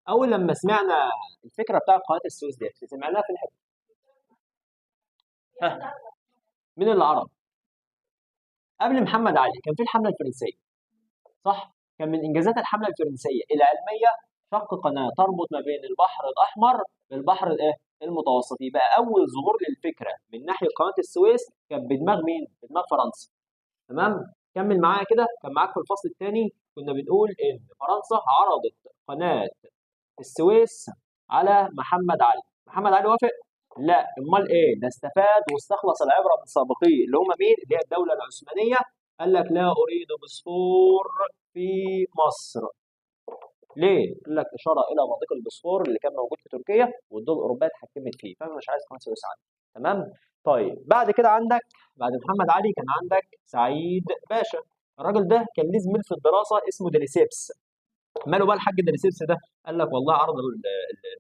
اول لما سمعنا الفكره بتاعت قناه السويس دي سمعناها في الحته. ها، مين اللي عرض؟ قبل محمد علي كان في الحمله الفرنسيه، صح؟ كان من انجازات الحمله الفرنسيه العلميه شق قناه تربط ما بين البحر الاحمر بالبحر الايه؟ المتوسط. يبقى اول ظهور للفكره من ناحيه قناه السويس كان بدماغ مين؟ بدماغ فرنسا. تمام؟ كمل معايا كده، كان معاك في الفصل الثاني كنا بنقول ان فرنسا عرضت قناه السويس على محمد علي. محمد علي وافق؟ لا، امال ايه؟ ده استفاد واستخلص العبره من سابقيه اللي هم مين؟ اللي هي الدوله العثمانيه. قال لك لا اريد بوسفور في مصر. ليه؟ قال لك اشاره الى مضيق البوسفور اللي كان موجود في تركيا والدول الاوروبيه اتحكمت فيه، فانا مش عايز قناه السويس عندي. تمام؟ طيب بعد كده عندك، بعد محمد علي كان عندك سعيد باشا. الراجل ده كان ليه زميل في الدراسه اسمه ديليسيبس. ماله بقى الحاج ديليسيبس ده؟ قال لك والله عرض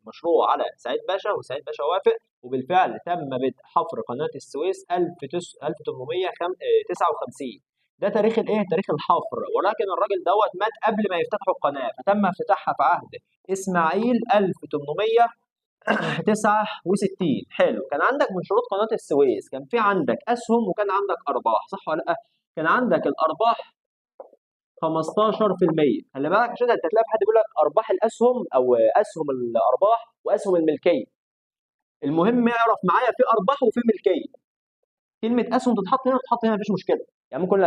المشروع على سعيد باشا، وسعيد باشا وافق، وبالفعل تم بدء حفر قناه السويس 1859. ده تاريخ الايه؟ تاريخ الحفر. ولكن الراجل دوت مات قبل ما يفتتحوا القناه، فتم افتتاحها في عهد اسماعيل 1869. حلو. كان عندك من شروط قناه السويس كان في عندك اسهم وكان عندك ارباح، صح ولا لا؟ كان عندك الارباح 15%. خلي بالك عشان انت هتلاقي في حد بيقول لك ارباح الاسهم او اسهم الارباح واسهم الملكيه. المهم اعرف معايا في ارباح وفي ملكيه. كلمه اسهم تتحط هنا وتتحط هنا مفيش مشكله. يعني ممكن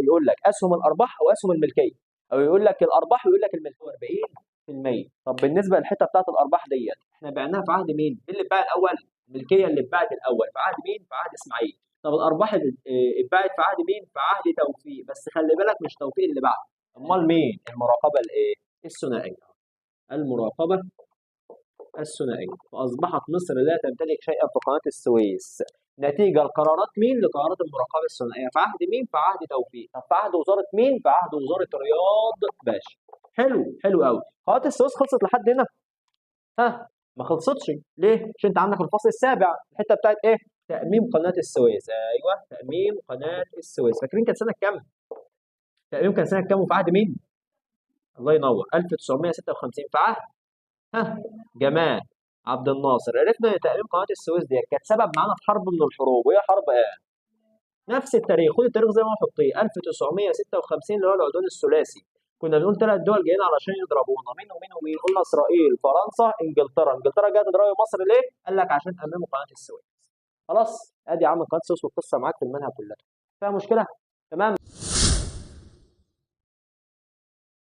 يقول لك اسهم الارباح او اسهم الملكيه، او يقول لك الارباح ويقول لك الملكيه 40%. طب بالنسبه للحته بتاعت الارباح ديت احنا بعناها في عهد مين؟ مين اللي اتباع الاول؟ الملكيه اللي اتباعت الاول في عهد مين؟ في عهد اسماعيل. طب الارباح اللي اتباعت في عهد مين؟ في عهد توفيق. بس خلي بالك مش توفيق اللي بعد، امال مين؟ المراقبه الايه؟ الثنائيه. المراقبه الثنائيه. فاصبحت مصر لا تمتلك شيئا في قناه السويس نتيجه لقرارات مين؟ لقرارات المراقبه الثنائيه في عهد مين؟ في عهد توفيق. طب في عهد وزاره مين؟ في عهد وزاره رياض باشا. حلو، حلو قوي. قناه السويس خلصت لحد هنا؟ ها، ما خلصتش. ليه؟ عشان انت عندك الفصل السابع الحته بتاعت ايه؟ تأميم قناة السويس. ايوه، تأميم قناة السويس. فاكرين كانت سنة كام؟ تأميم كان سنة كام وفي عهد مين؟ الله ينور، 1956 في عهد جمال عبد الناصر. عرفنا ان تأميم قناة السويس دي كانت سبب معانا في حرب من الحروب، وهي حرب ايه؟ نفس التاريخ، خد التاريخ زي ما هو حطيه، 1956 اللي هو العدوان الثلاثي. كنا بنقول ثلاث دول جايين علشان يضربونا، مين ومين ومين؟ قلنا اسرائيل، فرنسا، انجلترا. انجلترا جايه تضرب مصر ليه؟ قال لك عشان امموا قناه السويس. خلاص، ادي يا عم قناه السويس والقصه معاك في المنهج كلها. فيها مشكله؟ تمام.